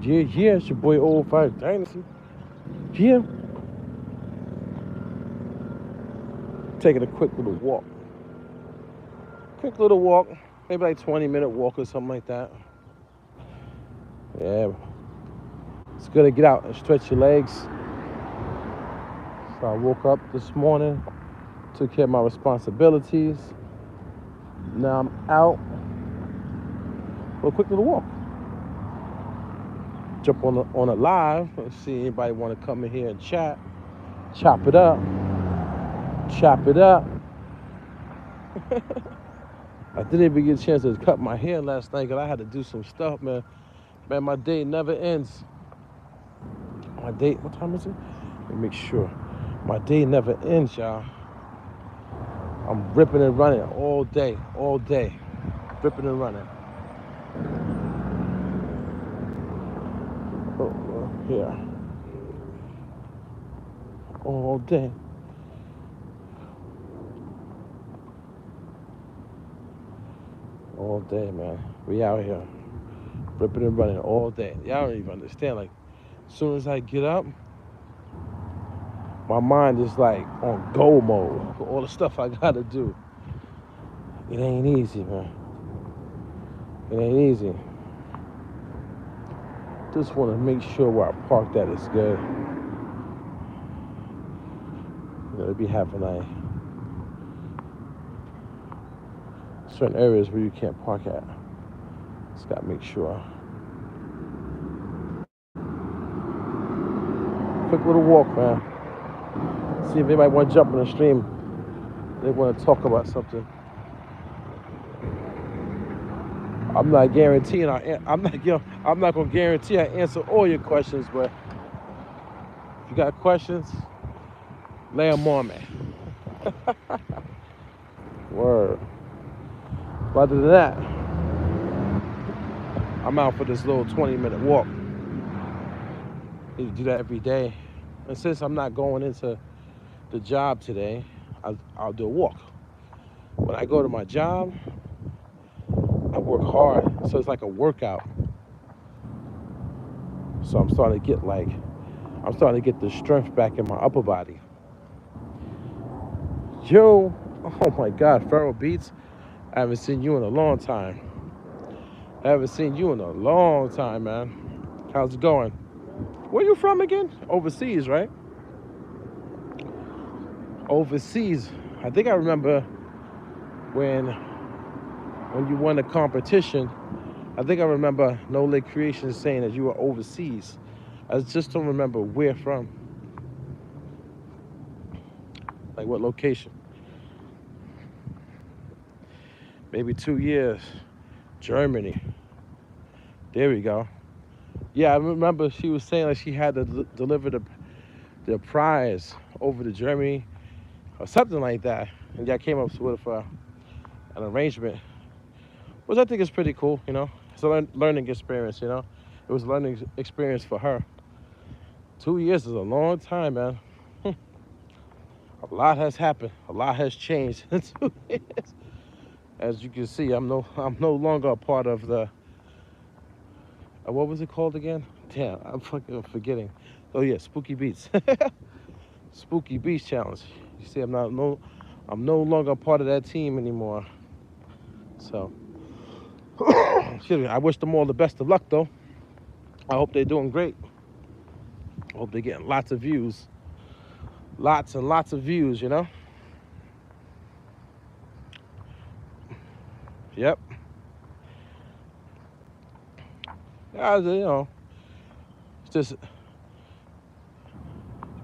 Yeah, it's your boy oO5 Dynasty. Yeah, taking a quick little walk. Quick little walk, maybe like 20-minute walk or something like that. Yeah, it's good to get out and stretch your legs. So I woke up this morning, took care of my responsibilities. Now I'm out for a quick little walk. Jump on a live and see anybody want to come in here and chat. Chop it up. Chop it up. I didn't even get a chance to cut my hair last night because I had to do some stuff, man. Man, my day never ends. My day, what time is it? Let me make sure. My day never ends, y'all. I'm ripping and running all day. Ripping and running. Oh, yeah. All day. All day, man. We out here ripping and running all day. Y'all don't even understand. Like, as soon as I get up, my mind is like on go mode for all the stuff I gotta do. It ain't easy, man. It ain't easy. Just want to make sure where I park that is good. You know, they be having like certain areas where you can't park at. Just gotta make sure. Quick little walk, man. See if anybody want to jump on the stream. They want to talk about something. I'm not guaranteeing. I'm not gonna guarantee I answer all your questions, but if you got questions, lay them on me. Word. But other than that, I'm out for this little 20-minute walk. Need to do that every day. And since I'm not going into the job today, I'll do a walk. When I go to my job, I work hard, so it's like a workout. So I'm starting to get the strength back in my upper body. Yo, oh my God, Feral Beats, I haven't seen you in a long time. Man. How's it going? Where you from again? Overseas, right? Overseas. I think I remember when you won the competition. I think I remember No Lake Creations saying that you were overseas. I just don't remember where from. Like what location? Maybe 2 years. Germany. There we go. Yeah, I remember she was saying that she had to deliver the prize over to Germany or something like that. And I came up with an arrangement, which I think is pretty cool, you know. It's a learning experience, you know. It was a learning experience for her. 2 years is a long time, man. A lot has happened. A lot has changed in 2 years. As you can see, I'm no longer a part of the what was it called again? Damn, I'm fucking forgetting. Oh yeah, Spooky Beats. Spooky Beats Challenge. You see, I'm no longer a part of that team anymore. So, excuse me. I wish them all the best of luck, though. I hope they're doing great. I hope they're getting lots of views. Lots and lots of views, you know? Yep. Yeah, you know,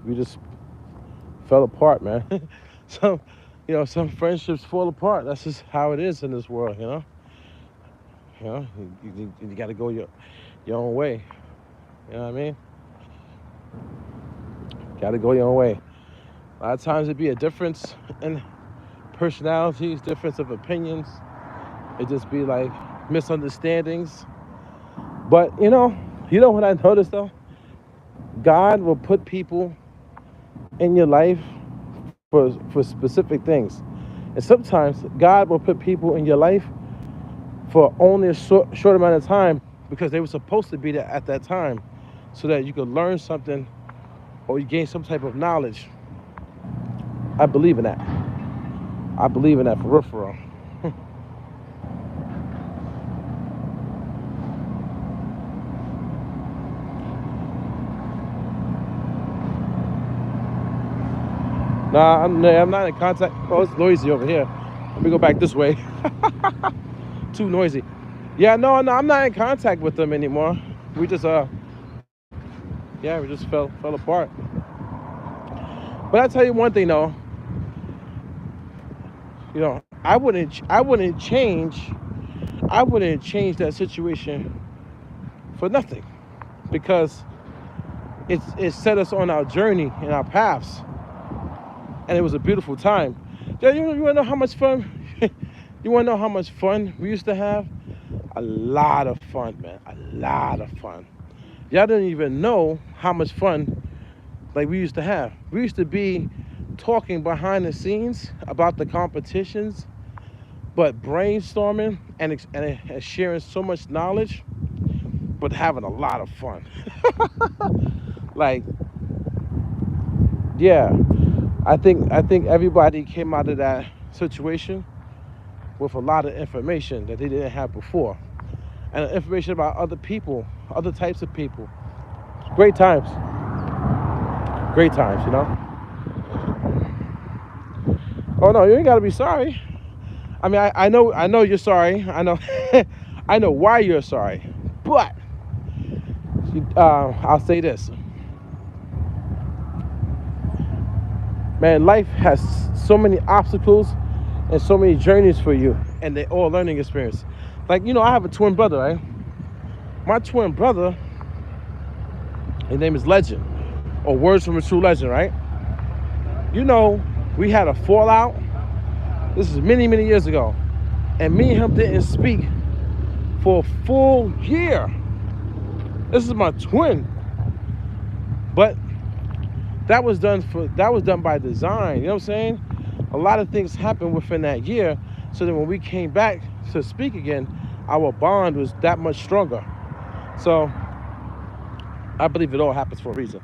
we just fell apart, man. Some friendships fall apart. That's just how it is in this world, you know? You got to go your own way. You know what I mean? Got to go your own way. A lot of times it'd be a difference in personalities, difference of opinions. It just be like misunderstandings. But you know what I noticed though? God will put people in your life for specific things. And sometimes God will put people in your life for only a short amount of time because they were supposed to be there at that time so that you could learn something or you gain some type of knowledge. I believe in that. I believe in that for real, for real. Nah, I'm not in contact. Oh, it's noisy over here. Let me go back this way. Too noisy. Yeah, no, I'm not in contact with them anymore. We just yeah, we just fell apart. But I tell you one thing though, you know, I wouldn't change that situation for nothing, because it set us on our journey and our paths, and it was a beautiful time. Yeah, you want to know how much fun? You want to know how much fun we used to have? A lot of fun, man. A lot of fun. Y'all didn't even know how much fun like we used to have. We used to be talking behind the scenes about the competitions, but brainstorming and sharing so much knowledge, but having a lot of fun. Like, yeah, I think everybody came out of that situation with a lot of information that they didn't have before, and information about other people, other types of people. Great times, you know. Oh no, you ain't gotta be sorry. I mean, I know you're sorry. I know, I know why you're sorry, but I'll say this, man. Life has so many obstacles and so many journeys for you, and they're all learning experience. Like, you know, I have a twin brother, right? My twin brother, his name is Legend, or Words from a True Legend, right? You know, we had a fallout. This is many years ago, and me and him didn't speak for a full year. This is my twin, but that was done by design. You know what I'm saying? A lot of things happened within that year, so that when we came back to speak again, our bond was that much stronger. So I believe it all happens for a reason.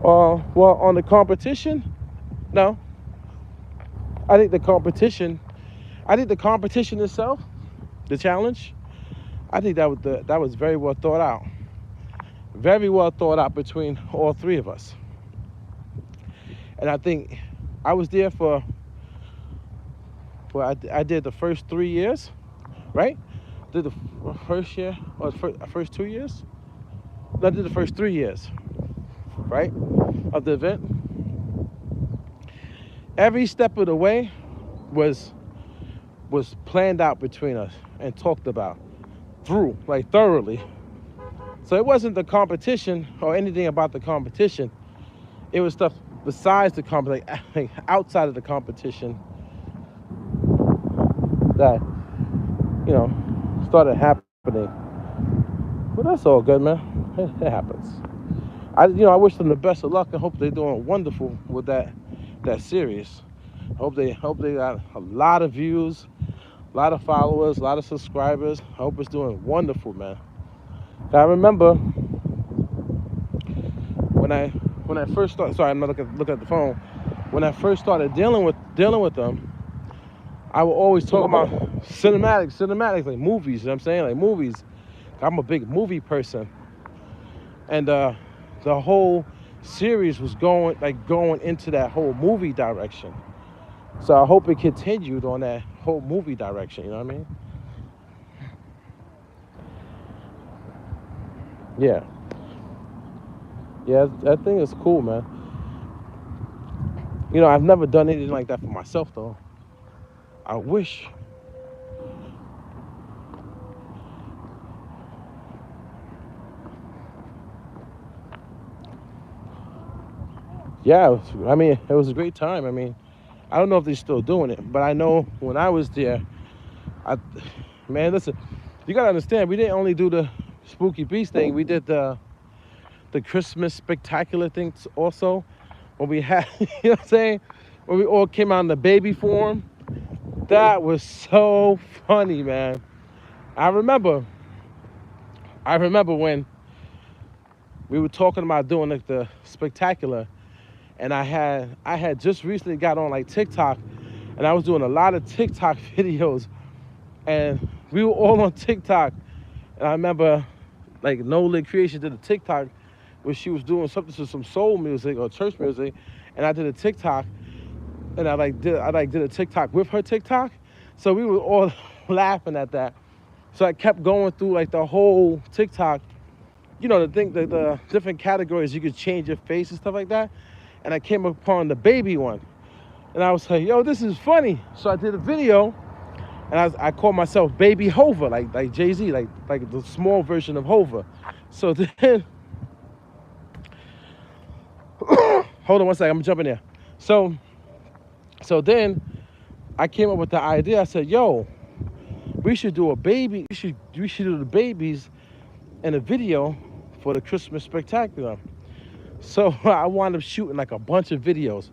Well, on the competition, no. I think the competition itself, the challenge, I think that was very well thought out. Very well thought out between all three of us. And I think I was there I did the first 3 years, right? Did the first year or first 2 years? No, I did the first 3 years, right, of the event. Every step of the way was planned out between us and talked about through, like, thoroughly. So it wasn't the competition or anything about the competition. It was stuff besides the competition, like outside of the competition, that, you know, started happening. But that's all good, man. It happens. I wish them the best of luck and hope they're doing wonderful with that series. Hope they got a lot of views, a lot of followers, a lot of subscribers. I hope it's doing wonderful, man. I remember when I first started. Sorry, I'm not looking at the phone. When I first started dealing with them, I would always talk about cinematics, like movies. You know what I'm saying? Like movies. I'm a big movie person, and the whole series was going into that whole movie direction. So I hope it continued on that whole movie direction. You know what I mean? Yeah. Yeah, that thing is cool, man. You know, I've never done anything like that for myself, though. I wish. Yeah, it was a great time. I mean, I don't know if they're still doing it, but I know when I was there, man, listen, you gotta understand, we didn't only do the Spooky Beast thing. We did the Christmas spectacular things also. When we had, you know what I'm saying? when we all came out in the baby form. That was so funny, man. I remember when we were talking about doing like the spectacular, and I had just recently got on like TikTok, and I was doing a lot of TikTok videos, and we were all on TikTok. And I remember like No Lid Creation did a TikTok where she was doing something to some soul music or church music, and I did a TikTok, and I did a TikTok with her TikTok, so we were all laughing at that. So I kept going through like the whole TikTok, you know, the different categories you could change your face and stuff like that, and I came upon the baby one, and I was like, yo, this is funny. So I did a video, and I called myself Baby Hova, like Jay-Z, like the small version of Hova. So then, hold on one second, I'm jumping there. So then I came up with the idea. I said, yo, we should do a baby, we should do the babies in a video for the Christmas Spectacular. So I wound up shooting like a bunch of videos.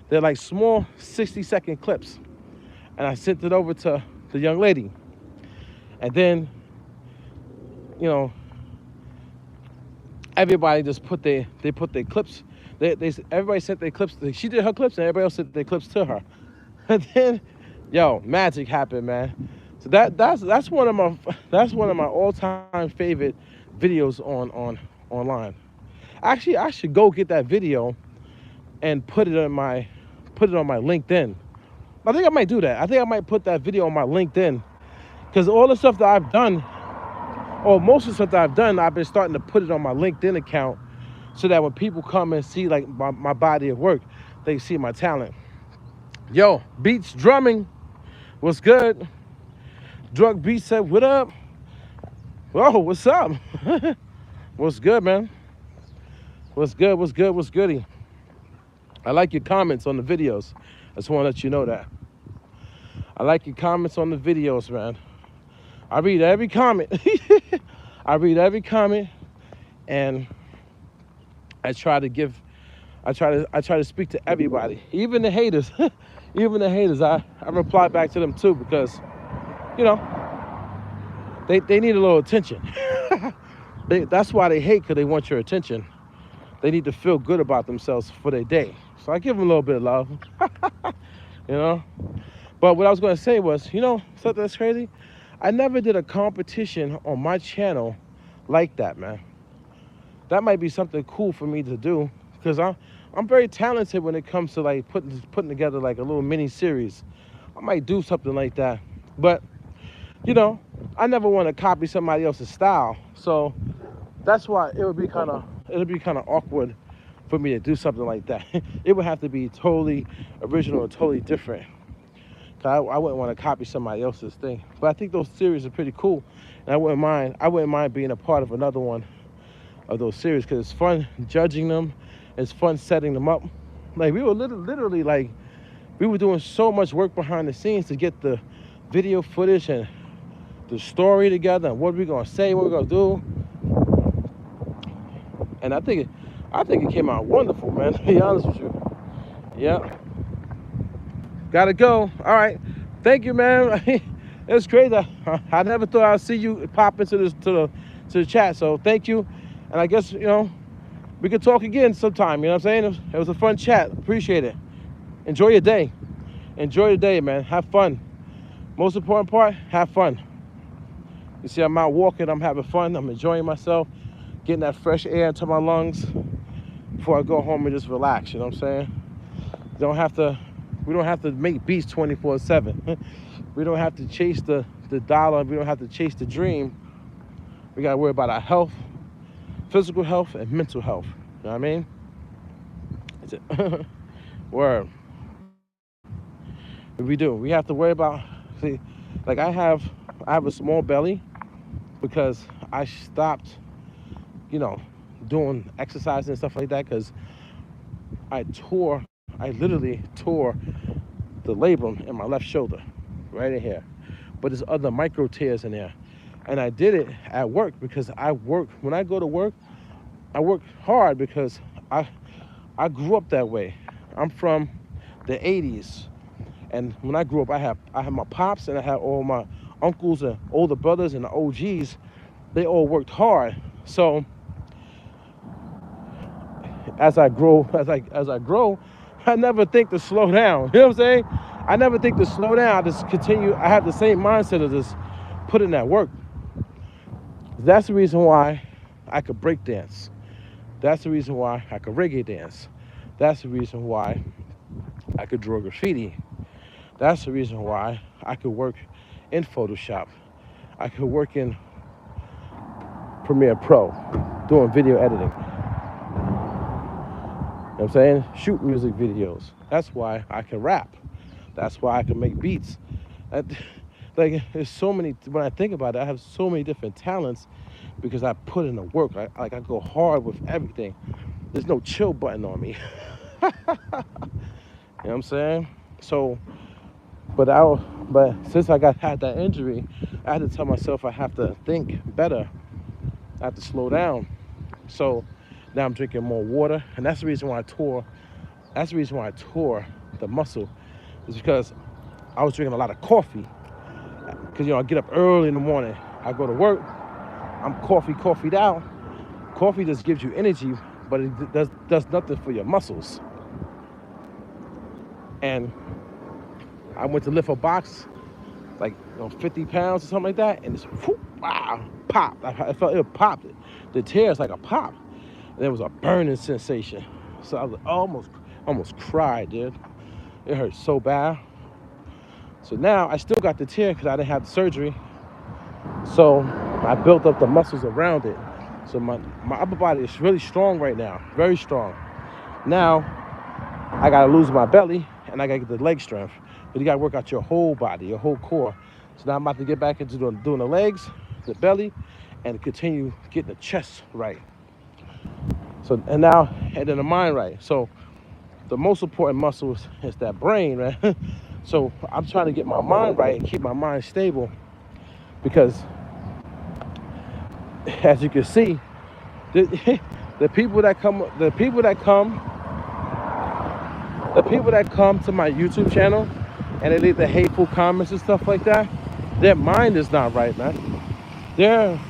They're like small 60-second clips. And I sent it over to the young lady. And then, you know, everybody just put their clips. Everybody sent their clips. She did her clips and everybody else sent their clips to her. And then, yo, magic happened, man. So that's one of my all-time favorite videos online. Actually, I should go get that video and put it on my LinkedIn. I think I might do that. I think I might put that video on my LinkedIn, because all the stuff that I've done, or most of the stuff that I've done, I've been starting to put it on my LinkedIn account, so that when people come and see like my body of work, they see my talent. Yo, Beats Drumming, what's good? Drug Beats said, what up? Whoa, what's up? What's good, man? What's good, what's good, what's goody? I like your comments on the videos. I just want to let you know that. I like your comments on the videos, man. I read every comment. I read every comment, and I try to speak to everybody, even the haters. Even the haters, I reply back to them too, because, you know, they need a little attention. That's why they hate, because they want your attention. They need to feel good about themselves for their day. So I give them a little bit of love, you know. But what I was going to say was, you know, something that's crazy? I never did a competition on my channel like that, man. That might be something cool for me to do, because I'm very talented when it comes to like putting together like a little mini series. I might do something like that. But, you know, I never want to copy somebody else's style. So that's why it would be kind of awkward for me to do something like that. It would have to be totally original and totally different. I wouldn't want to copy somebody else's thing. But I think those series are pretty cool, and I wouldn't mind being a part of another one of those series, because it's fun judging them. It's fun setting them up. Like, we were literally like, we were doing so much work behind the scenes to get the video footage and the story together, and what are we gonna say, what we're gonna do. And I think it came out wonderful, man, to be honest with you. Yeah. Gotta go. All right. Thank you, man. It's crazy. I never thought I'd see you pop into the chat. So thank you. And I guess, you know, we could talk again sometime. You know what I'm saying? It was a fun chat. Appreciate it. Enjoy your day. Enjoy your day, man. Have fun. Most important part, have fun. You see, I'm out walking. I'm having fun. I'm enjoying myself. Getting that fresh air into my lungs before I go home and just relax. You know what I'm saying? We don't have to make beats 24/7. We don't have to chase the dollar. We don't have to chase the dream. We got to worry about our health, physical health, and mental health. You know what I mean? That's it. Word. We do. We have to worry about, see, like I have a small belly because I stopped, you know, doing exercise and stuff like that, because I literally tore the labrum in my left shoulder, right in here. But there's other micro tears in there. And I did it at work, because when I go to work, I work hard, because I grew up that way. I'm from the 80s. And when I grew up, I had my pops and I had all my uncles and older brothers and the OGs. They all worked hard. So as I grow, I never think to slow down. You know what I'm saying? I never think to slow down. I just continue. I have the same mindset of just put in that work. That's the reason why I could break dance. That's the reason why I could reggae dance. That's the reason why I could draw graffiti. That's the reason why I could work in Photoshop. I could work in Premiere Pro, doing video editing. You know what I'm saying? Shoot music videos. That's why I can rap. That's why I can make beats. Like, there's so many, when I think about it, I have so many different talents because I put in the work. I go hard with everything. There's no chill button on me. You know what I'm saying? So, but since I had that injury, I had to tell myself I have to think better. I have to slow down. So now I'm drinking more water, and that's the reason why I tore. That's the reason why I tore the muscle, is because I was drinking a lot of coffee. Because, you know, I get up early in the morning, I go to work, I'm coffeeed out. Coffee just gives you energy, but it does nothing for your muscles. And I went to lift a box, like, 50 pounds or something like that, and it's whoop, wow, popped. I felt it popped. The tears like a pop, and there was a burning sensation. So I was almost cried, dude. It hurt so bad. So now I still got the tear because I didn't have the surgery. So I built up the muscles around it. So my upper body is really strong right now, very strong. Now I gotta lose my belly and I gotta get the leg strength. But you gotta work out your whole body, your whole core. So now I'm about to get back into doing the legs, the belly, and continue getting the chest right. So and then the mind right. So the most important muscle is that brain, right? So I'm trying to get my mind right and keep my mind stable, because as you can see, the people that come to my YouTube channel and they leave the hateful comments and stuff like that, their mind is not right, man. They're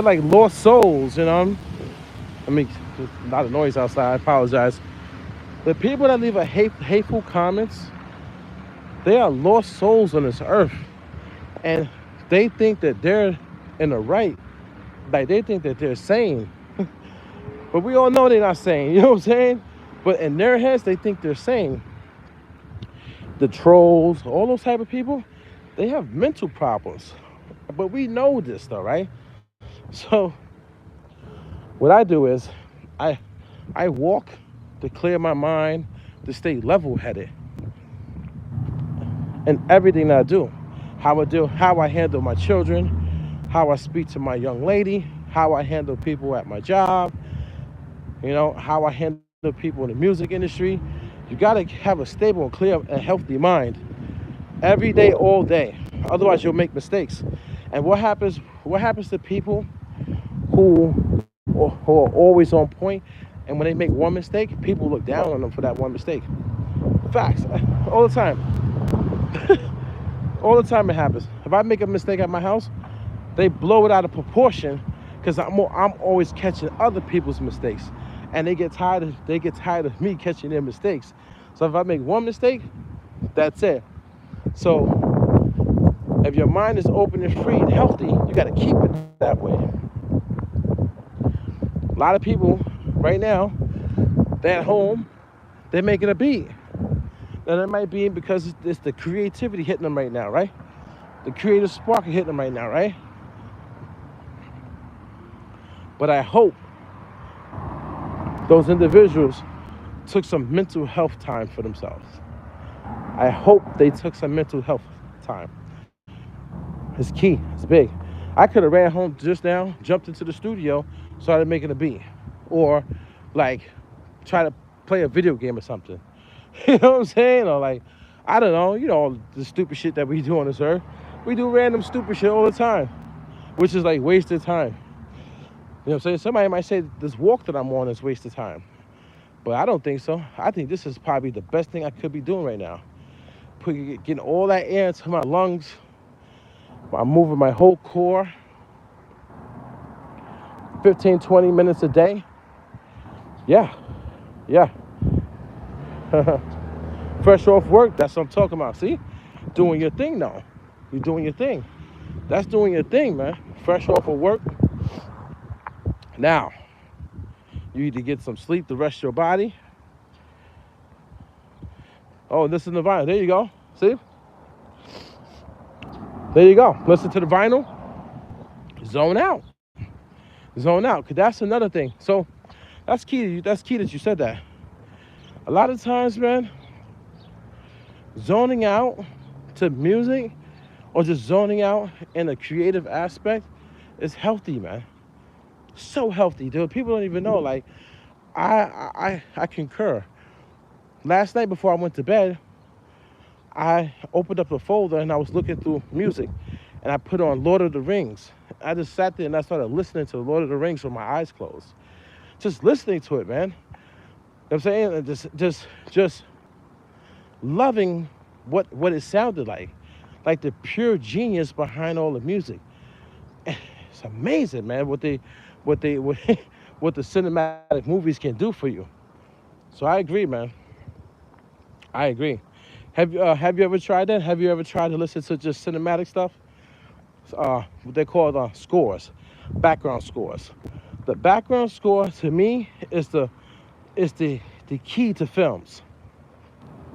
like lost souls, you know. I mean, there's a lot of noise outside, I apologize. The people that leave hateful comments, they are lost souls on this earth. And they think that they're in the right. Like, they think that they're sane. But we all know they're not sane, you know what I'm saying? But in their heads, they think they're sane. The trolls, all those type of people, they have mental problems. But we know this though, right? So what I do is I walk to clear my mind, to stay level-headed in everything that I do. How I handle my children, how I speak to my young lady, how I handle people at my job, you know, how I handle people in the music industry. You gotta have a stable and clear and healthy mind every day, all day. Otherwise, you'll make mistakes. And what happens to people who are always on point, and when they make one mistake, people look down on them for that one mistake. Facts. All the time. All the time it happens. If I make a mistake at my house, they blow it out of proportion because I'm always catching other people's mistakes. And they get tired of me catching their mistakes. So if I make one mistake, that's it. So if your mind is open and free and healthy, you got to keep it that way. A lot of people right now, they're at home, they're making a beat. And it might be because it's the creativity hitting them right now, right? The creative spark hitting them right now, right? But I hope those individuals took some mental health time for themselves. I hope they took some mental health time. It's key, it's big. I could have ran home just now, jumped into the studio, started making a beat. Or like try to play a video game or something. You know what I'm saying? Or like, I don't know, you know, all the stupid shit that we do on this earth. We do random stupid shit all the time, which is like wasted time. You know what I'm saying? Somebody might say this walk that I'm on is wasted time. But I don't think so. I think this is probably the best thing I could be doing right now. Getting all that air into my lungs. I'm moving my whole core. 15, 20 minutes a day. Yeah, yeah. Fresh off work, that's what I'm talking about. See? Doing your thing now. You're doing your thing. That's doing your thing, man. Fresh off of work. Now, you need to get some sleep to rest your body. Oh, listen to the vinyl. There you go. See? There you go. Listen to the vinyl. Zone out. Zone out. Because that's another thing. So that's key. That's key that you said that. A lot of times, man, zoning out to music or just zoning out in a creative aspect is healthy, man. So healthy, dude. People don't even know. Like, I concur. Last night before I went to bed, I opened up a folder and I was looking through music, and I put on Lord of the Rings. I just sat there and I started listening to Lord of the Rings with my eyes closed. Just listening to it, man. You know what I'm saying? And just loving what it sounded like the pure genius behind all the music. It's amazing, man, what the cinematic movies can do for you. So I agree, man. I agree. Have you ever tried that? Have you ever tried to listen to just cinematic stuff? What they call scores, background scores. The background score to me is the key to films,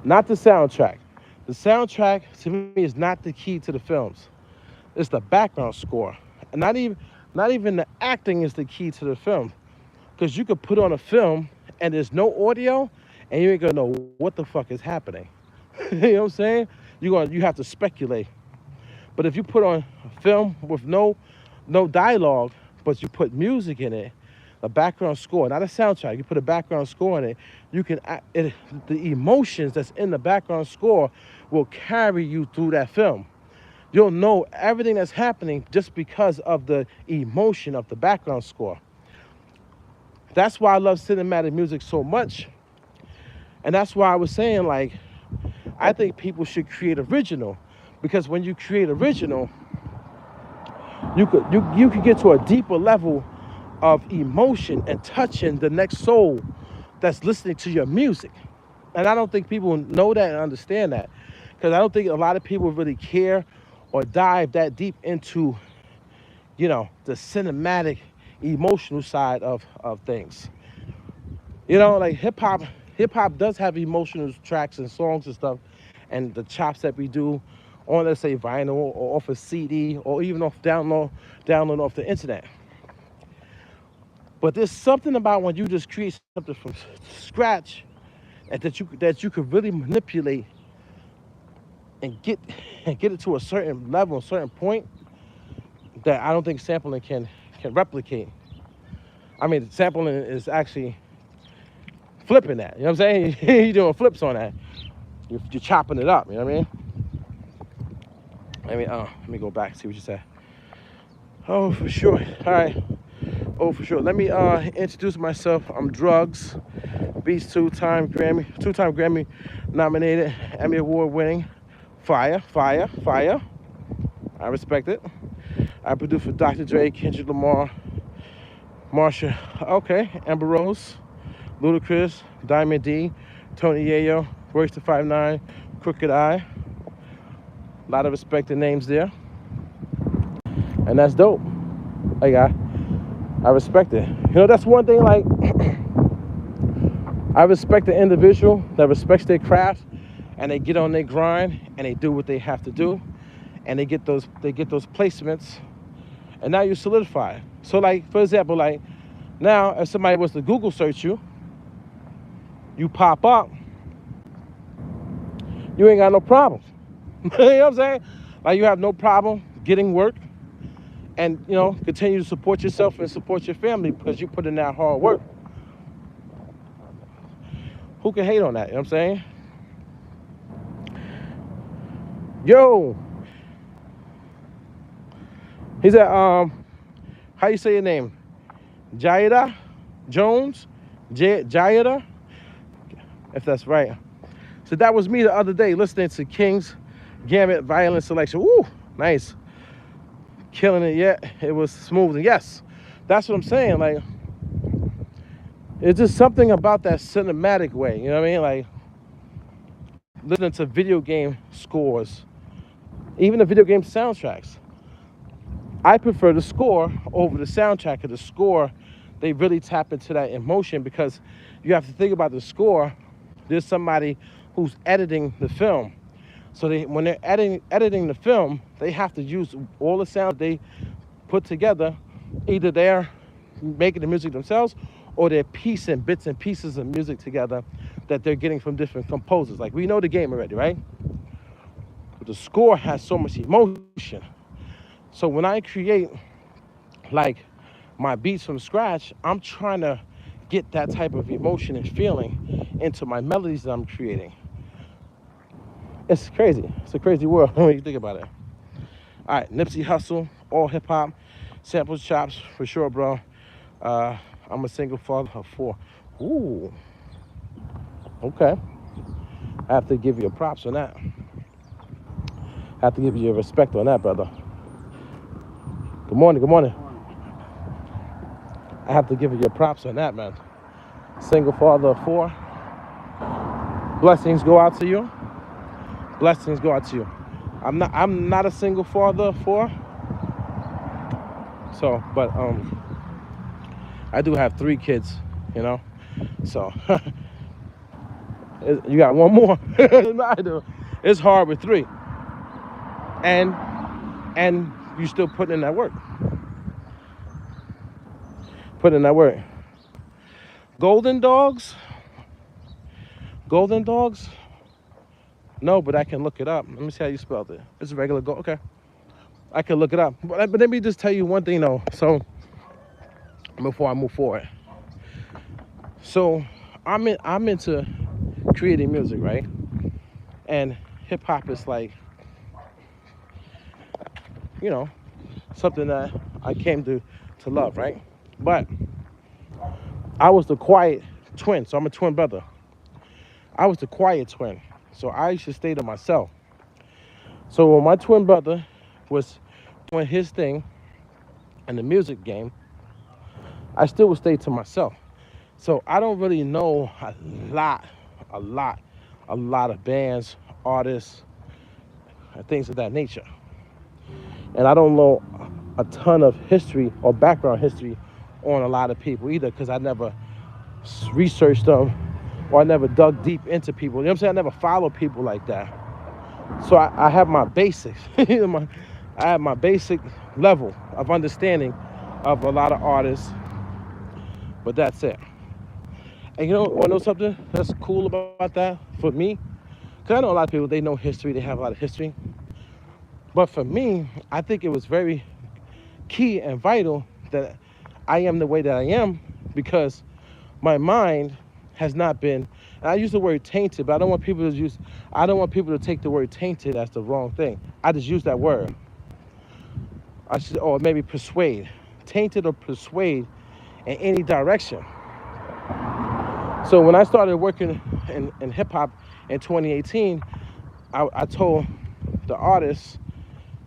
not the soundtrack. The soundtrack to me is not the key to the films. It's the background score, and not even the acting is the key to the film, because you could put on a film and there's no audio, and you ain't gonna know what the fuck is happening. You know what I'm saying? You have to speculate. But if you put on a film with no dialogue, but you put music in it, a background score, not a soundtrack, you put a background score in it, you can the emotions that's in the background score will carry you through that film. You'll know everything that's happening just because of the emotion of the background score. That's why I love cinematic music so much. And that's why I was saying, like, I think people should create original, because when you create original, you could get to a deeper level of emotion and touching the next soul that's listening to your music. And I don't think people know that and understand that, because I don't think a lot of people really care or dive that deep into, the cinematic, emotional side of things. Like hip hop does have emotional tracks and songs and stuff, and the chops that we do on, let's say, vinyl or off a CD or even off download off the internet. But there's something about when you just create something from scratch and that you could really manipulate and get it to a certain level, a certain point, that I don't think sampling can replicate. I mean, sampling is actually flipping that. You know what I'm saying? You're doing flips on that. You're chopping it up. You know what I mean? Let me go back and see what you said. Oh, for sure. All right. Oh, for sure. Let me introduce myself. I'm Drugs, Beats, two-time Grammy nominated, Emmy Award winning. Fire. I respect it. I produce for Dr. Dre, Kendrick Lamar, Marsha, Amber Rose, Ludacris, Diamond D, Tony Yayo, Royce 5'9", Crooked Eye. A lot of respected names there. And that's dope. I respect it. That's one thing, like, I respect the individual that respects their craft and they get on their grind and they do what they have to do, and they get those placements, and now you solidify. So, like, for example, like, now if somebody was to Google search you, you pop up, you ain't got no problem. You know what I'm saying? Like, you have no problem getting work and, continue to support yourself and support your family because you put in that hard work. Who can hate on that? You know what I'm saying? Yo. He said, how you say your name? Jaida Jones? Jaida? if that's right. So that was me the other day listening to King's Gamut Violin Selection. Woo, nice. Killing it, yeah. It was smooth. And yes, that's what I'm saying. Like, it's just something about that cinematic way, you know what I mean? Like, listening to video game scores, even the video game soundtracks. I prefer the score over the soundtrack, because the score, they really tap into that emotion, because you have to think about the score. There's somebody who's editing the film. So when they're editing the film, they have to use all the sounds they put together. Either they're making the music themselves, or they're piecing bits and pieces of music together that they're getting from different composers. Like, we know the game already, right? But the score has so much emotion. So when I create like my beats from scratch, I'm trying to get that type of emotion and feeling into my melodies that I'm creating. It's crazy. It's a crazy world when you think about it. All right, Nipsey Hussle, all hip hop, samples, chops, for sure, bro. I'm a single father of 4. Ooh, okay. I have to give you a props on that. I have to give you a respect on that, brother. Good morning, good morning. I have to give you your props on that, man. Single father of 4. Blessings go out to you. Blessings go out to you. I'm not a single father of 4. So, but I do have 3 kids, you know. So you got one more. I do. It's hard with 3. And you still putting in that work. Putting in that work. Golden dogs? Golden dogs? No, but I can look it up. Let me see how you spelled it. It's a regular gold. Okay. I can look it up. But let me just tell you one thing, though. So, before I move forward. So, I'm into creating music, right? And hip hop is like, you know, something that I came to love, right? But I was the quiet twin, so I'm a twin brother. I was the quiet twin, so I used to stay to myself. So when my twin brother was doing his thing in the music game, I still would stay to myself. So I don't really know a lot of bands, artists, and things of that nature. And I don't know a ton of history or background history on a lot of people either, because I never researched them, or I never dug deep into people. You know what I'm saying? I never followed people like that. So I have my basics. I have my basic level of understanding of a lot of artists, but that's it. And you know something that's cool about that for me? Because I know a lot of people, they know history, they have a lot of history. But for me, I think it was very key and vital that I am the way that I am, because my mind has not been, and I use the word tainted, but I don't want people to take the word tainted as the wrong thing. I just use that word. Or maybe persuade. Tainted or persuade in any direction. So when I started working in hip hop in 2018, I told the artist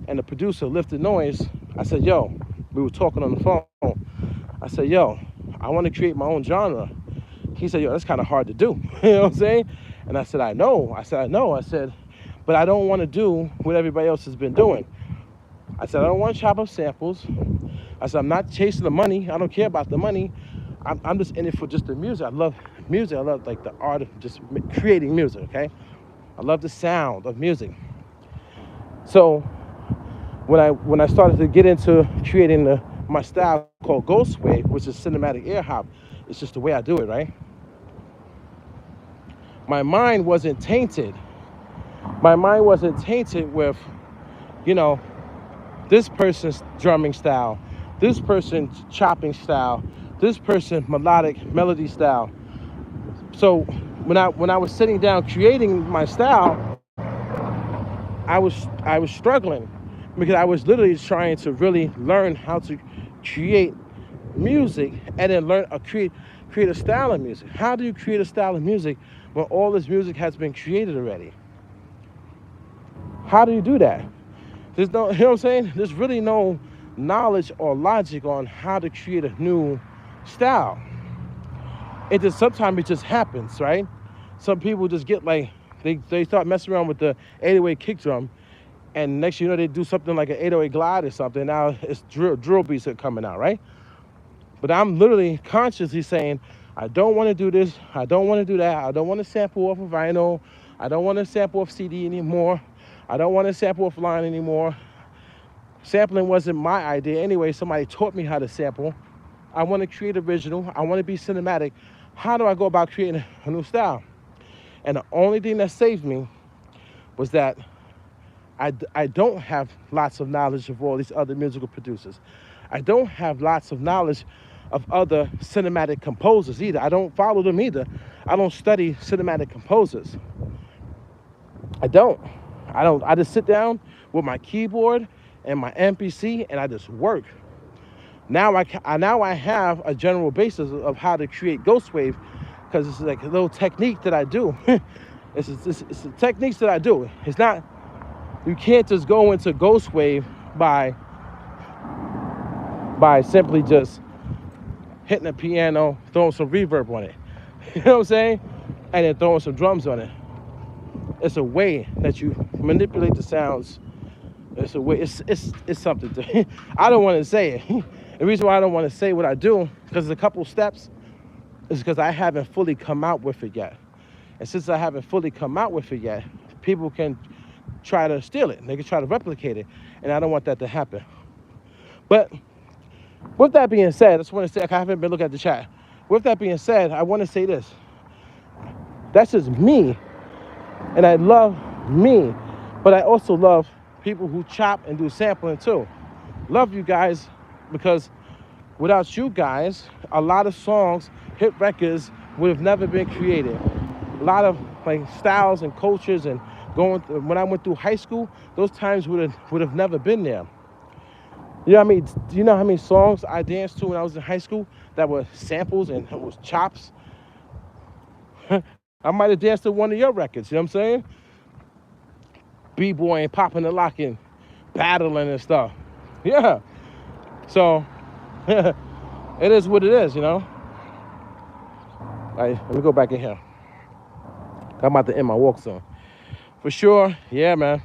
and the producer, Lifted Noise, I said, yo, we were talking on the phone. I said, yo, I want to create my own genre. He said, yo, that's kind of hard to do. You know what I'm saying? And I said, I know. I said, but I don't want to do what everybody else has been doing. I said, I don't want to chop up samples. I said, I'm not chasing the money. I don't care about the money. I'm just in it for just the music. I love music. I love like the art of just creating music, okay? I love the sound of music. So when I started to get into creating my style called Ghost Wav, which is cinematic air hop, it's just the way I do it, right? My mind wasn't tainted. My mind wasn't tainted with, you know, this person's drumming style, this person's chopping style, this person's melodic melody style. So when I was sitting down creating my style, I was struggling, because I was literally trying to really learn how to create music and then create a style of music. How do you create a style of music when all this music has been created already? How do you do that? There's no, you know what I'm saying? There's really no knowledge or logic on how to create a new style. It just sometimes it just happens, right? Some people just get like they start messing around with the 808 kick drum, and next you know they do something like an 808 glide or something. Now it's drill beats are coming out, right? But I'm literally consciously saying, I don't want to do this. I don't want to do that. I don't want to sample off of vinyl. I don't want to sample off CD anymore. I don't want to sample offline anymore. Sampling wasn't my idea anyway. Somebody taught me how to sample. I want to create original. I want to be cinematic. How do I go about creating a new style? And the only thing that saved me was that I don't have lots of knowledge of all these other musical producers. I don't have lots of knowledge of other cinematic composers either. I don't follow them either. I don't study cinematic composers. I don't. I just sit down with my keyboard and my MPC and I just work. Now I have a general basis of how to create Ghost Wav, because it's like a little technique that I do. it's the techniques that I do. It's not, you can't just go into Ghost Wav by simply just hitting a piano, throwing some reverb on it. You know what I'm saying? And then throwing some drums on it. It's a way that you manipulate the sounds. It's a way, it's something to, I don't want to say it. The reason why I don't want to say what I do, because there's a couple steps, is because I haven't fully come out with it yet. And since I haven't fully come out with it yet, people can try to steal it. They can try to replicate it. And I don't want that to happen. But with that being said, I just want to say, I haven't been looking at the chat. With that being said, I want to say this. That's just me. And I love me. But I also love people who chop and do sampling too. Love you guys, because without you guys, a lot of songs, hit records would have never been created. A lot of like styles and cultures and when I went through high school, those times would have never been there. You know what I mean? Do you know how many songs I danced to when I was in high school that were samples and it was chops? I might have danced to one of your records, you know what I'm saying? B-boying, popping and locking, battling and stuff. Yeah. So, it is what it is, you know? All right, let me go back in here. I'm about to end my walk soon. For sure, yeah, man.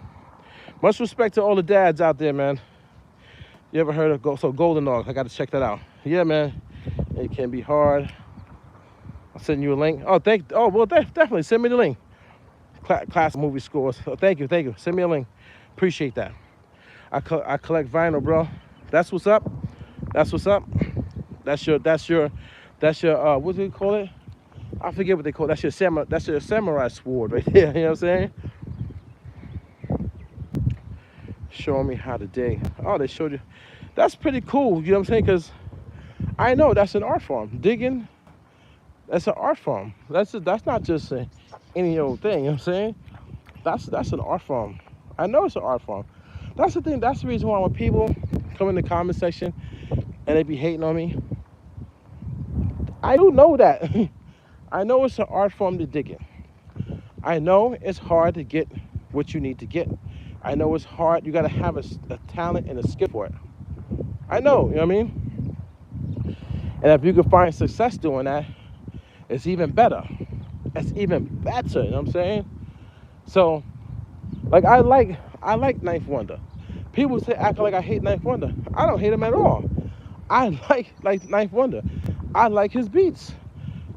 Much respect to all the dads out there, man. You ever heard of Golden Dog? I got to check that out. Yeah, man. It can be hard. I'll send you a link. Oh, definitely send me the link. Class movie scores. Oh, thank you. Send me a link. Appreciate that. I collect vinyl, bro. That's what's up. That's your what do you call it? I forget what they call it. That's your samurai sword right there. You know what I'm saying? Showing me how to dig. Oh, they showed you. That's pretty cool. You know what I'm saying? Because I know that's an art form. Digging. That's an art form. That's not just any old thing. You know what I'm saying? That's an art form. I know it's an art form. That's the thing. That's the reason why when people come in the comment section and they be hating on me, I do know that. I know it's an art form to dig in. I know it's hard to get what you need to get. I know it's hard. You got to have a talent and a skill for it. I know, you know what I mean? And if you can find success doing that, it's even better. It's even better, you know what I'm saying? So, like, I like Ninth Wonder. People say, act like I hate Ninth Wonder. I don't hate him at all. I like Ninth Wonder. I like his beats.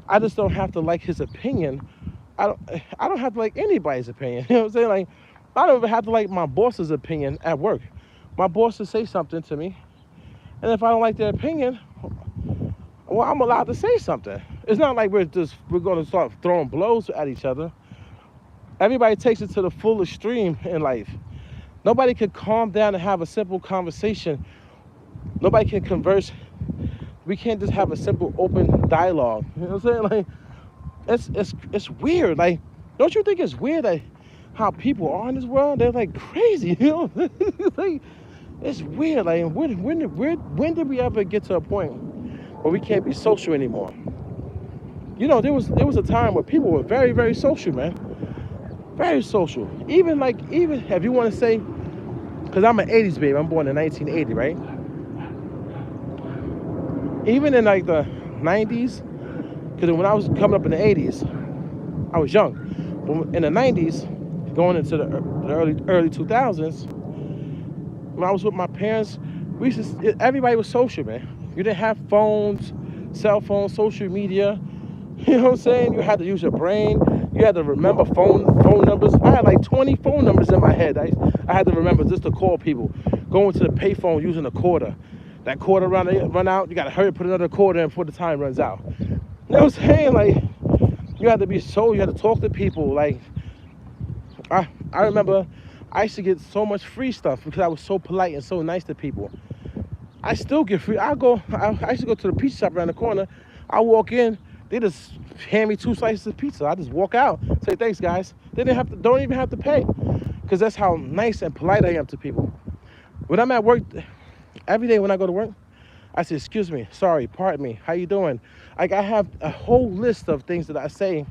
I just don't have to like his opinion. I don't have to like anybody's opinion. You know what I'm saying? Like, I don't even have to like my boss's opinion at work. My boss will say something to me, and if I don't like their opinion, well, I'm allowed to say something. It's not like we're going to start throwing blows at each other. Everybody takes it to the full extreme in life. Nobody can calm down and have a simple conversation. Nobody can converse. We can't just have a simple open dialogue. You know what I'm saying? Like, it's weird. Like, don't you think it's weird that how people are in this world? They're like crazy, you know? Like, it's weird. Like, when did we ever get to a point where we can't be social anymore? You know, there was a time where people were very, very social, man. Very social. Even if you want to say, because I'm an 80s baby, I'm born in 1980, right? Even in like the 90s, because when I was coming up in the 80s, I was young. But in the 90s, going into the early 2000s, when I was with my parents, everybody was social, man. You didn't have phones, cell phones, social media. You know what I'm saying? You had to use your brain. You had to remember phone numbers. I had like 20 phone numbers in my head. I had to remember just to call people. Going to the payphone using a quarter. That quarter run out, you gotta hurry put another quarter in before the time runs out. You know what I'm saying? Like, you had to you had to talk to people. Like, I remember I used to get so much free stuff because I was so polite and so nice to people. I still get free. I used to go to the pizza shop around the corner. I walk in, they just hand me 2 slices of pizza. I just walk out, say thanks, guys. They don't even have to pay, because that's how nice and polite I am to people. When I'm at work, every day when I go to work, I say, excuse me, sorry, pardon me, how you doing? Like, I have a whole list of things that I say,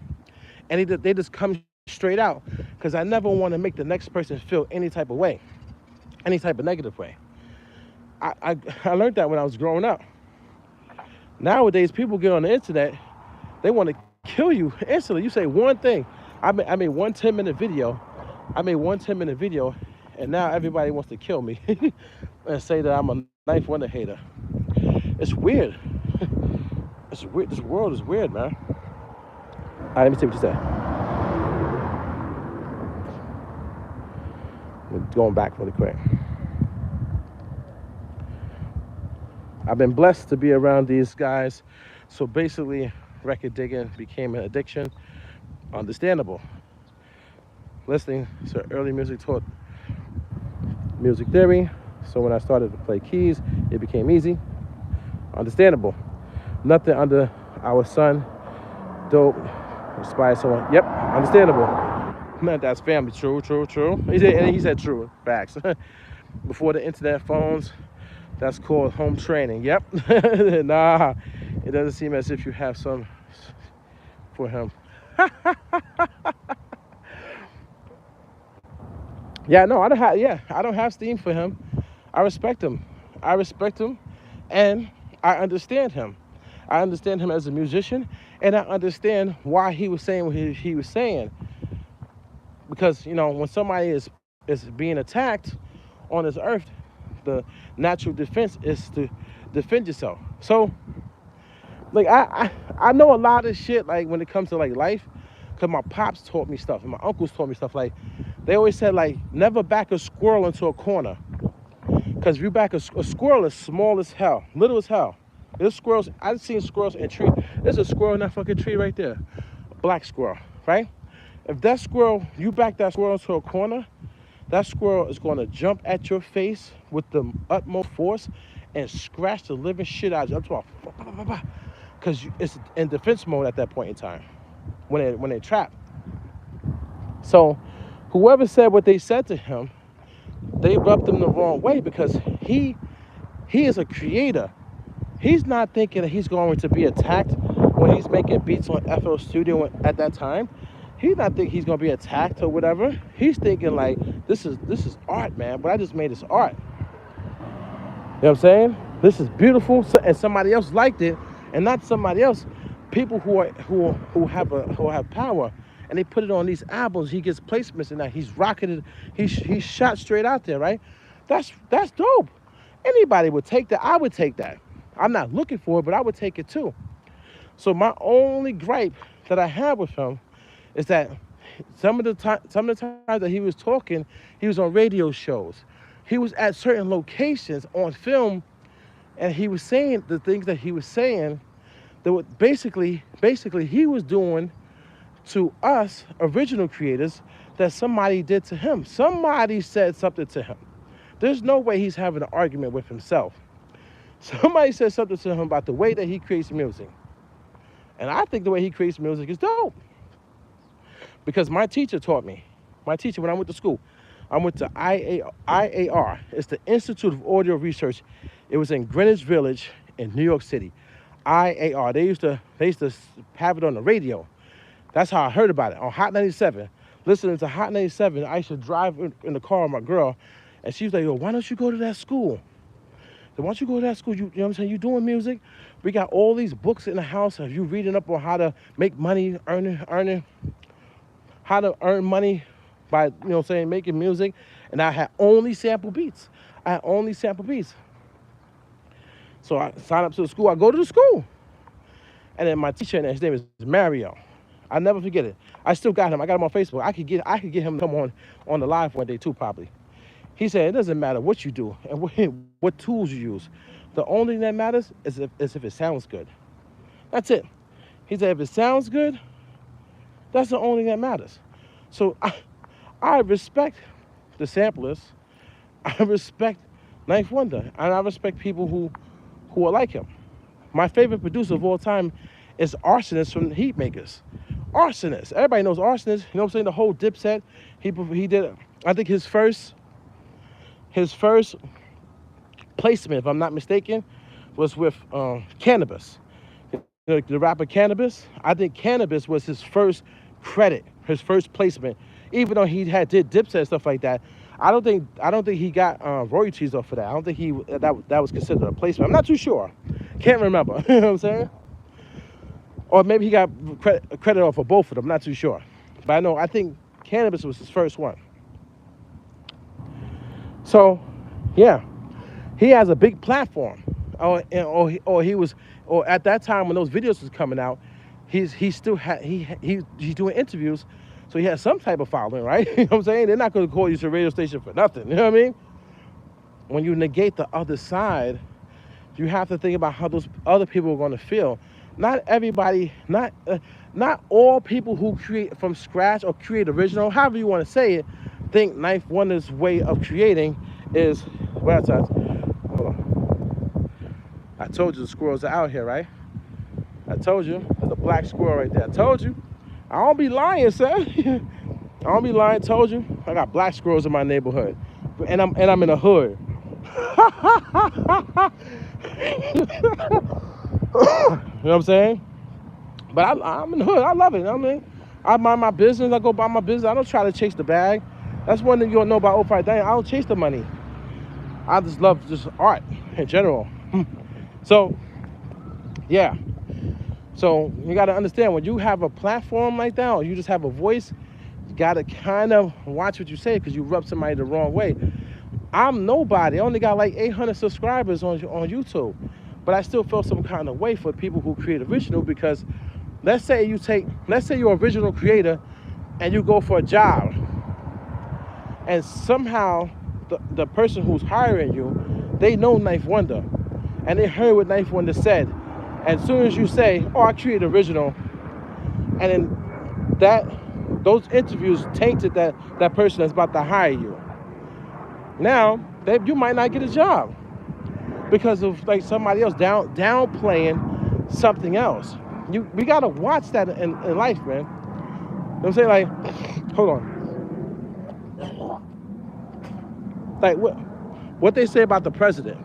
and they just come straight out, because I never want to make the next person feel any type of way, any type of negative way. I learned that when I was growing up. Nowadays, people get on the internet, they want to kill you instantly. You say one thing. I made one 10-minute video. And now everybody wants to kill me and say that I'm a knife wonder hater. It's weird. It's weird. This world is weird, man. All right, let me see what you say. I'm going back really quick. I've been blessed to be around these guys. So basically, record digging became an addiction. Understandable. Listening to early music taught music theory. So when I started to play keys, it became easy. Understandable. Nothing under our sun. Dope. Inspired someone. Yep. Understandable. Man, that's family. True. He said true. Facts. Before the internet phones, that's called home training. Yep. Nah, it doesn't seem as if you have some for him. Yeah, no, I don't have steam for him. I respect him, and I understand him. I understand him as a musician, and I understand why he was saying what he was saying. Because, you know, when somebody is being attacked on this earth, the natural defense is to defend yourself. So, like, I know a lot of shit, like, when it comes to, like, life, because my pops taught me stuff, and my uncles taught me stuff. Like, they always said, like, never back a squirrel into a corner. Because if you back a squirrel is small as hell, little as hell. There's squirrels, I've seen squirrels in trees. There's a squirrel in that fucking tree right there. A black squirrel, right? If that squirrel, you back that squirrel into a corner, that squirrel is going to jump at your face with the utmost force and scratch the living shit out of you. Because it's in defense mode at that point in time when they're trapped. So whoever said what they said to him, they rubbed him the wrong way, because he is a creator. He's not thinking that he's going to be attacked when he's making beats on FL Studio at that time. He's not thinking he's going to be attacked or whatever. He's thinking, like, this is art, man. But I just made this art. You know what I'm saying? This is beautiful, and somebody else liked it, and not somebody else. People who have power, and they put it on these albums. He gets placements, and that he's rocketed. He's shot straight out there, right? That's dope. Anybody would take that. I would take that. I'm not looking for it, but I would take it too. So my only gripe that I have with him is that some of the times that he was talking, he was on radio shows. He was at certain locations on film, and he was saying the things that he was saying that were basically he was doing to us original creators that somebody did to him. Somebody said something to him. There's no way he's having an argument with himself. Somebody said something to him about the way that he creates music. And I think the way he creates music is dope. Because my teacher taught me. My teacher, when I went to school, I went to IAR. It's the Institute of Audio Research. It was in Greenwich Village in New York City. IAR. They used to have it on the radio. That's how I heard about it on Hot 97. Listening to Hot 97, I used to drive in the car with my girl, and she was like, "Yo, why don't you go to that school? So why don't you go to that school? You know what I'm saying? You doing music? We got all these books in the house of you reading up on how to make money, earning, how to earn money by, you know what I'm saying, making music." And I had only sample beats. So I signed up to the school. I go to the school. And then my teacher, and his name is Mario. I'll never forget it. I still got him. I got him on Facebook. I could get him to come on the live one day too, probably. He said, it doesn't matter what you do and what tools you use. The only thing that matters is if it sounds good. That's it. He said, if it sounds good, that's the only thing that matters. So I respect the samplers. I respect Ninth Wonder. And I respect people who are like him. My favorite producer of all time is Arsonist from the Heatmakers. Arsonist. Everybody knows Arsonist. You know what I'm saying? The whole Dipset. He did, I think his first placement, if I'm not mistaken, was with Cannabis. The rapper Cannabis. I think Cannabis was his first credit, his first placement. Even though he did Dipset and stuff like that, I don't think he got royalties off of that. I don't think that was considered a placement. I'm not too sure. Can't remember. You know what I'm saying? Or maybe he got credit off of both of them. I'm not too sure. But I think Cannabis was his first one. So, yeah, he has a big platform. Or at that time when those videos was coming out, he's doing interviews, so he has some type of following, right? You know what I'm saying? They're not going to call you to a radio station for nothing. You know what I mean? When you negate the other side, you have to think about how those other people are going to feel. Not everybody, not all people who create from scratch or create original, however you want to say it, think Ninth Wonder's way of creating is, hold on. I told you the squirrels are out here, right? I told you, there's a black squirrel right there. I told you. I don't be lying, sir. I don't be lying, told you. I got black squirrels in my neighborhood. And I'm in a hood. You know what I'm saying? But I'm in the hood. I love it. I mean, I mind my business. I go by my business. I don't try to chase the bag. That's one thing you don't know about oO5. I don't chase the money. I just love just art in general. So, yeah. So you got to understand, when you have a platform like that, or you just have a voice, you got to kind of watch what you say, because you rub somebody the wrong way. I'm nobody. I only got like 800 subscribers on YouTube. But I still feel some kind of way for people who create original, because let's say you're an original creator and you go for a job, and somehow the person who's hiring you, they know Ninth Wonder, and they heard what Ninth Wonder said. And as soon as you say, "Oh, I create original," and then those interviews tainted that person that's about to hire you. Now, you might not get a job because of like somebody else downplaying something else. We gotta watch that in life, man. You know what I'm saying? Like, hold on. Like what they say about the president.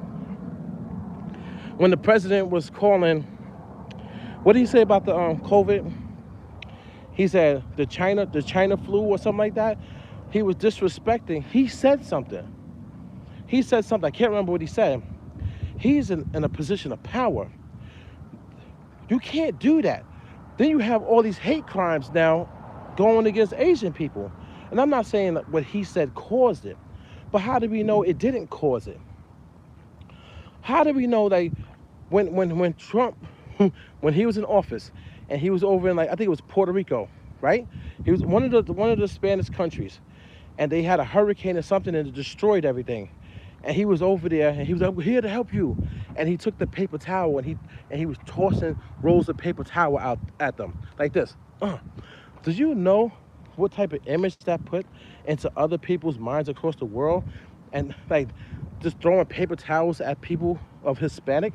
When the president was calling, what did he say about the COVID? He said the China flu or something like that. He was disrespecting. He said something. I can't remember what he said. He's in a position of power. You can't do that. Then you have all these hate crimes now going against Asian people. And I'm not saying that what he said caused it, but how do we know it didn't cause it? How do we know that when Trump, when he was in office and he was over in, like, I think it was Puerto Rico, right? He was one of the Spanish countries, and they had a hurricane or something and it destroyed everything. And he was over there, and he was like, "We're here to help you." And he took the paper towel, and he was tossing rolls of paper towel out at them like this. Did you know what type of image that put into other people's minds across the world? And like just throwing paper towels at people of Hispanic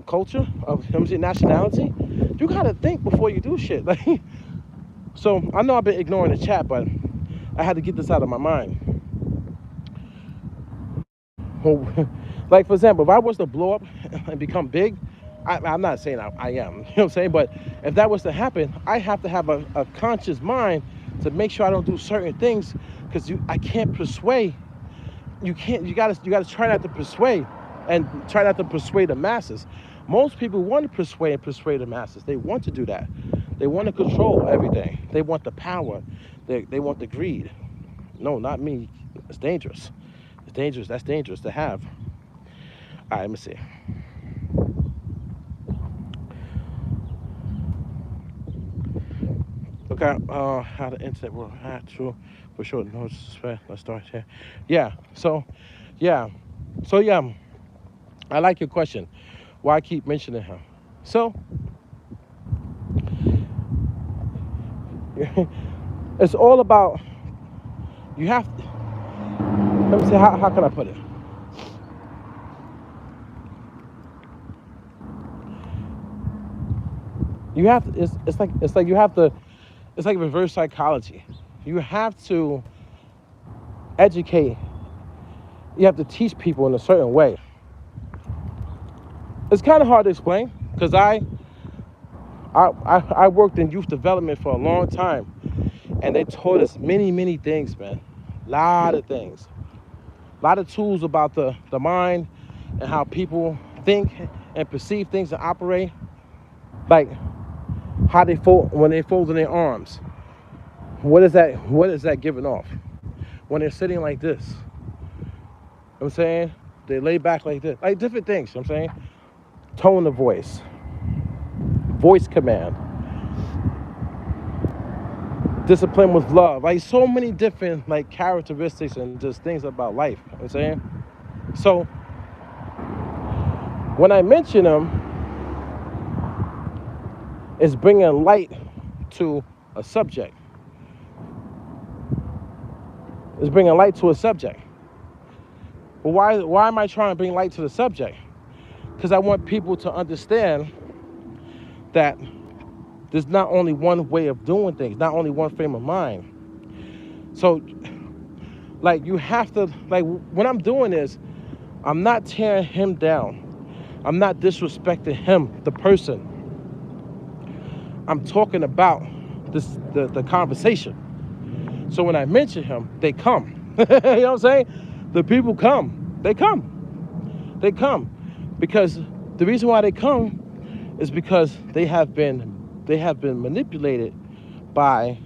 culture, of nationality. You gotta think before you do shit. Like, so I know I've been ignoring the chat, but I had to get this out of my mind. Like, for example, if I was to blow up and become big, I'm not saying I am, you know what I'm saying? But if that was to happen, I have to have a conscious mind to make sure I don't do certain things, because I can't persuade. You gotta try not to persuade, and try not to persuade the masses. Most people want to persuade the masses. They want to do that. They want to control everything. They want the power. They want the greed. No, not me. It's dangerous. It's dangerous. That's dangerous to have. All right, let me see. Okay, how the internet will true for sure. No disrespect. Let's start here. Yeah. Yeah. Yeah. I like your question. Why I keep mentioning him? So it's all about, you have to, let me see, how can I put it? You have to, it's like you have to, it's like reverse psychology. You have to educate, you have to teach people in a certain way. It's kind of hard to explain, because I worked in youth development for a long time, and they taught us many things, man. A lot of things, a lot of tools about the mind and how people think and perceive things and operate, like how they fold when they fold in their arms. What is that giving off when they're sitting like this? You know what I'm saying? They lay back like this, like different things. You know what I'm saying? Tone of voice, voice command, discipline with love, like so many different like characteristics and just things about life. You know what I'm saying? So when I mention them, it's bringing light to a subject. It's bringing light to a subject. But why am I trying to bring light to the subject? Because I want people to understand that there's not only one way of doing things, not only one frame of mind. So, like, you have to, like, when I'm doing this, I'm not tearing him down. I'm not disrespecting him, the person. I'm talking about the conversation. So when I mention him, they come. You know what I'm saying? The people come. They come. They come. Because the reason why they come is because they have been manipulated by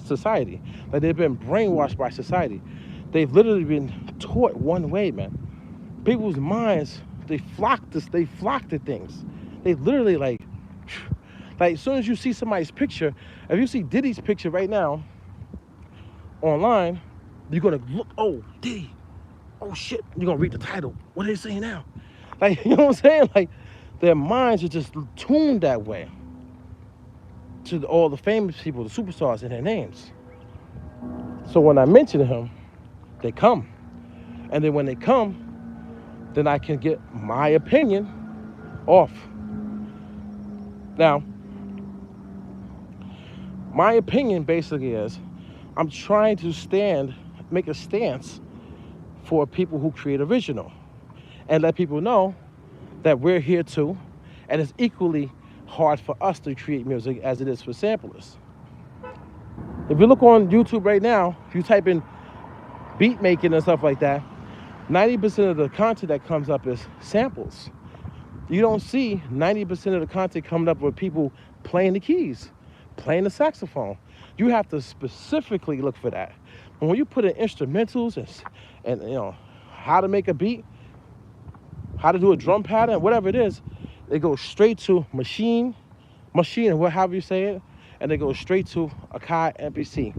society. Like, they've been brainwashed by society. They've literally been taught one way, man. People's minds, they flock to things. They literally like as soon as you see somebody's picture, if you see Diddy's picture right now online, you're gonna look, oh, Diddy, oh shit, you're gonna read the title. What are they saying now? Like, you know what I'm saying? Like, their minds are just tuned that way to all the famous people, the superstars, and their names. So when I mention him, they come. And then when they come, then I can get my opinion off. Now, my opinion basically is, I'm trying to make a stance for people who create original, and let people know that we're here too, and it's equally hard for us to create music as it is for samplers. If you look on YouTube right now, if you type in beat making and stuff like that, 90% of the content that comes up is samples. You don't see 90% of the content coming up with people playing the keys, playing the saxophone. You have to specifically look for that. And when you put in instrumentals and you know how to make a beat, how to do a drum pattern, whatever it is, they go straight to machine, or however you say it, and they go straight to Akai MPC,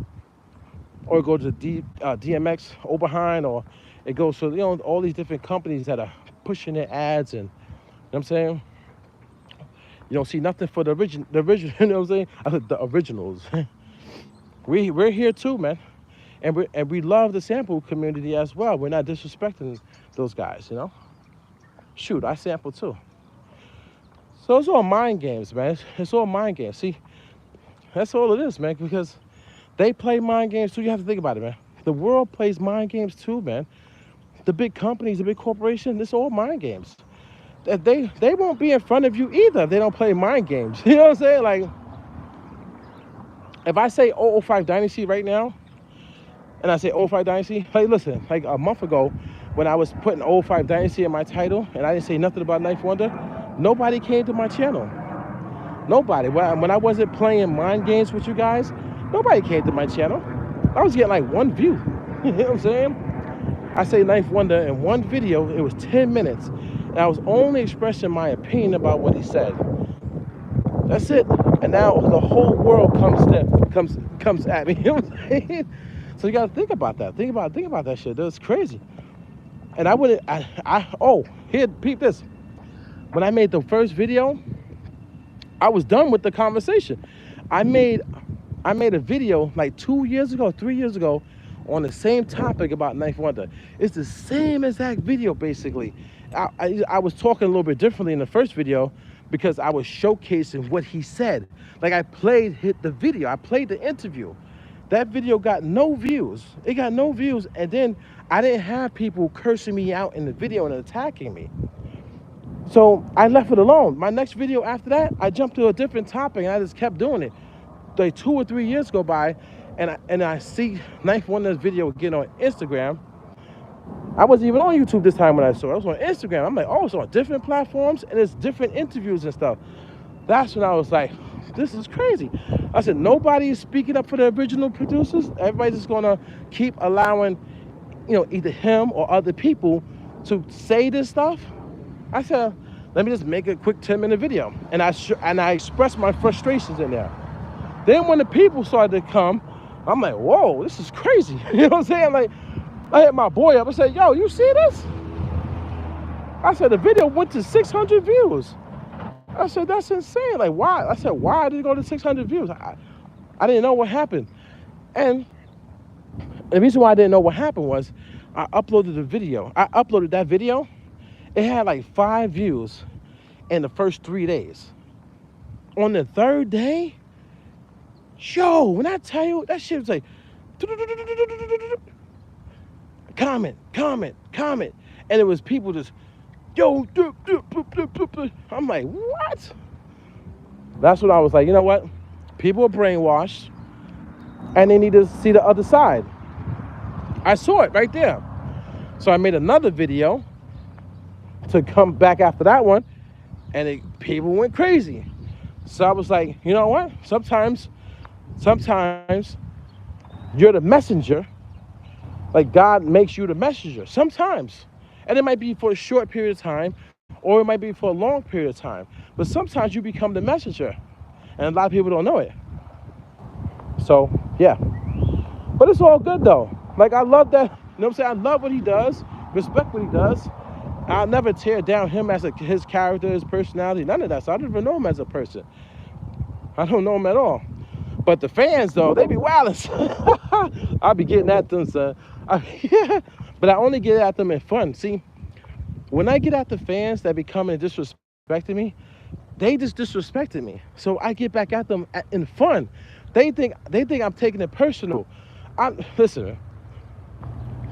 or go to DMX Oberheim, or it goes to, you know, all these different companies that are pushing their ads, and you know what I'm saying? You don't see nothing for the original, you know what I'm saying? The originals. We're here too, man. And we love the sample community as well. We're not disrespecting those guys, you know? Shoot, I sample too. So it's all mind games, man. It's all mind games. See, that's all it is, man, because they play mind games too. You have to think about it, man. The world plays mind games too, man. The big companies, the big corporations, it's all mind games. they won't be in front of you either if they don't play mind games. You know what I'm saying? Like, if I say oO5 Dynasty right now, and I say oO5 Dynasty, hey, listen, like a month ago, when I was putting oO5 Dynasty in my title, and I didn't say nothing about Knife Wonder, nobody came to my channel. Nobody. When I wasn't playing mind games with you guys, nobody came to my channel. I was getting like 1 view. You know what I'm saying? I say Knife Wonder in one video, it was 10 minutes. And I was only expressing my opinion about what he said. That's it. And now the whole world comes at me. You know what I'm saying? So you gotta think about that. Think about that shit. That's crazy. And I wouldn't here, peep this. When I made the first video, I was done with the conversation. I made a video like 2 years ago, 3 years ago, on the same topic about Knife Wonder. It's the same exact video, basically. I was talking a little bit differently in the first video because I was showcasing what he said. Like, I played the video, I played the interview. That video got no views. It got no views, and then I didn't have people cursing me out in the video and attacking me. So I left it alone. My next video after that, I jumped to a different topic, and I just kept doing it. Like 2 or 3 years go by, and I see Knife Wonder's video again on Instagram. I wasn't even on YouTube this time when I saw it. I was on Instagram. I'm like, oh, it's on different platforms, and it's different interviews and stuff. That's when I was like, this is crazy. I said, nobody is speaking up for the original producers. Everybody's just gonna keep allowing, either him or other people to say this stuff. I said, let me just make a quick 10-minute video. And I expressed my frustrations in there. Then when the people started to come, I'm like, whoa, this is crazy. You know what I'm saying? Like, I hit my boy up and said, yo, you see this? I said, the video went to 600 views. I said, that's insane. Like, why? I said, why did it go to 600 views? I didn't know what happened. And the reason why I didn't know what happened was I uploaded the video. I uploaded that video. It had like 5 views in the first 3 days. On the 3rd day, yo, when I tell you, that shit was like, comment. And it was people just, yo, I'm like, what? That's when I was like, you know what? People are brainwashed, and they need to see the other side. I saw it right there. So I made another video to come back after that one, and people went crazy. So I was like, you know what? Sometimes you're the messenger. Like, God makes you the messenger sometimes. And it might be for a short period of time, or it might be for a long period of time. But sometimes you become the messenger, and a lot of people don't know it. So, yeah. But it's all good, though. Like, I love that. You know what I'm saying? I love what he does, respect what he does. I'll never tear down him as his character, his personality, none of that. So I don't even know him as a person. I don't know him at all. But the fans, though, they be wildin'. I'll be getting at them, son. But I only get at them in fun. See, when I get at the fans that be coming and disrespecting me, they just disrespected me. So I get back at them in fun. They think I'm taking it personal. Listen,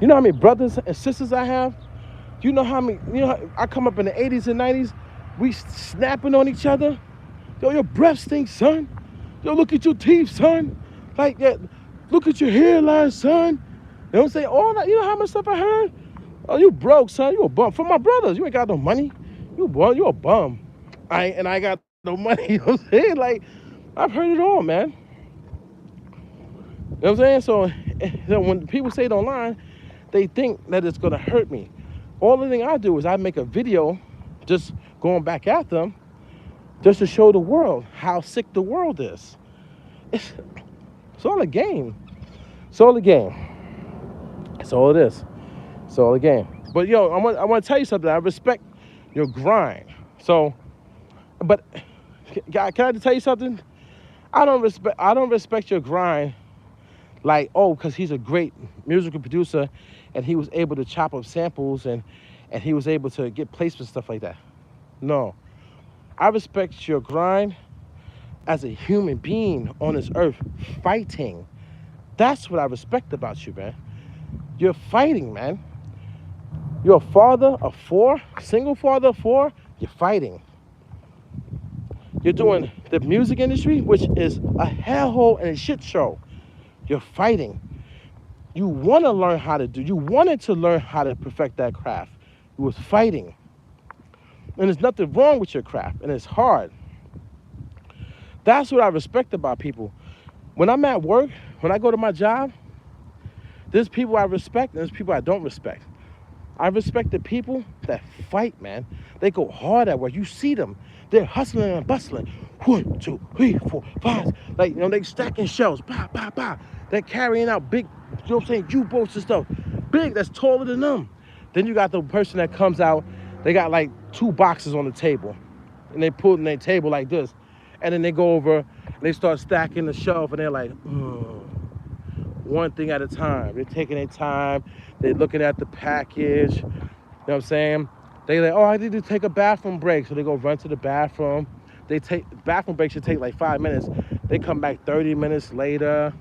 you know how many brothers and sisters I have? You know how I come up in the 80s and 90s, we snapping on each other. Yo, your breath stinks, son. Yo, look at your teeth, son. Like that. Look at your hairline, son. You know what I'm saying? All that. You know how much stuff I heard? Oh, you broke, son. You a bum. From my brothers, you ain't got no money. You a bum. I got no money. You know what I'm saying? Like, I've heard it all, man. You know what I'm saying? So when people say it online, they think that it's gonna hurt me. All the thing I do is I make a video just going back at them just to show the world how sick the world is. It's all a game. It's all a game. That's all it is. It's all a game. But yo, I want to tell you something. I respect your grind. So, but can I tell you something? I don't respect your grind. Like, oh, because he's a great musical producer and he was able to chop up samples and he was able to get placement, stuff like that. No. I respect your grind as a human being on this earth fighting. That's what I respect about you, man. You're fighting, man. You're a father of 4, single father of 4, You're fighting. You're doing the music industry, which is a hellhole and a shit show. You're fighting. You want to learn how to do. You wanted to learn how to perfect that craft. You was fighting. And there's nothing wrong with your craft, and it's hard. That's what I respect about people. When I'm at work, when I go to my job, there's people I respect and there's people I don't respect. I respect the people that fight, man. They go hard at work. You see them. They're hustling and bustling. 1, 2, 3, 4, 5. Like, they stacking shelves. Bah, bah, bah. They're carrying out big, U-boats and stuff. Big, that's taller than them. Then you got the person that comes out, they got like 2 boxes on the table. And they put in their table like this. And then they go over, and they start stacking the shelf, and they're like, one thing at a time. They're taking their time. They're looking at the package. You know what I'm saying? They're like, oh, I need to take a bathroom break. So they go run to the bathroom. Bathroom break should take like 5 minutes. They come back 30 minutes later.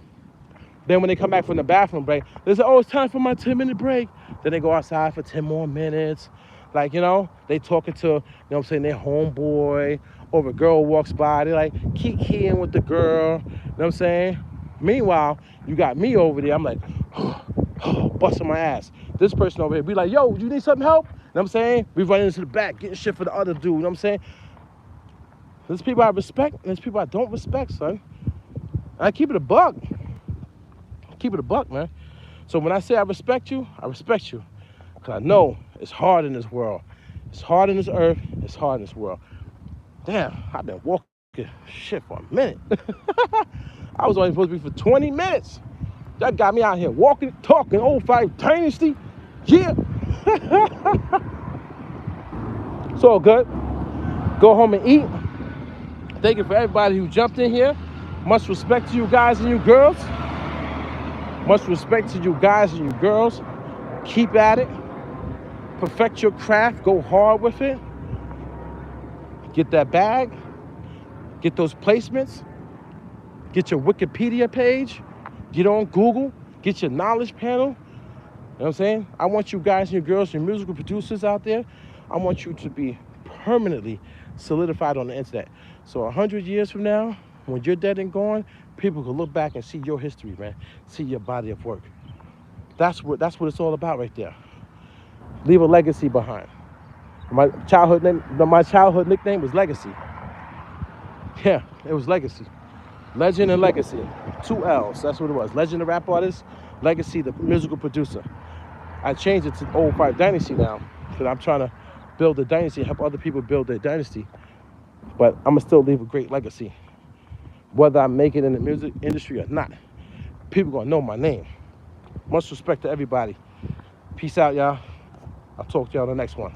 Then when they come back from the bathroom break, they say, oh, it's time for my 10-minute break. Then they go outside for 10 more minutes. Like, they talking to, their homeboy, or a girl walks by, they like kikiing with the girl, you know what I'm saying? Meanwhile, you got me over there, I'm like, busting my ass. This person over here be like, yo, you need some help? You know what I'm saying? We running into the back, getting shit for the other dude, you know what I'm saying? There's people I respect, and there's people I don't respect, son. I keep it a buck. Keep it a buck, man. So when I say I respect you, because I know it's hard in this world. It's hard in this earth, it's hard in this world. Damn, I've been walking shit for a minute. I was only supposed to be for 20 minutes. That got me out here walking, talking, oO5 Dynasty. Yeah. It's all good. Go home and eat. Thank you for everybody who jumped in here. Much respect to you guys and you girls. Much respect to you guys and you girls. Keep at it. Perfect your craft. Go hard with it. Get that bag. Get those placements. Get your Wikipedia page. Get on Google. Get your knowledge panel. You know what I'm saying? I want you guys and your girls, your musical producers out there, I want you to be permanently solidified on the internet. So 100 years from now, when you're dead and gone, people can look back and see your history, man. See your body of work. That's what it's all about right there. Leave a legacy behind. My childhood nickname was Legacy. Yeah, it was Legacy. Legend and Legacy. 2 L's, that's what it was. Legend, the rap artist. Legacy, the musical producer. I changed it to oO5 Dynasty now, because I'm trying to build a dynasty, help other people build their dynasty. But I'm going to still leave a great legacy. Whether I make it in the music industry or not, people going to know my name. Much respect to everybody. Peace out, y'all. I'll talk to y'all on the next one.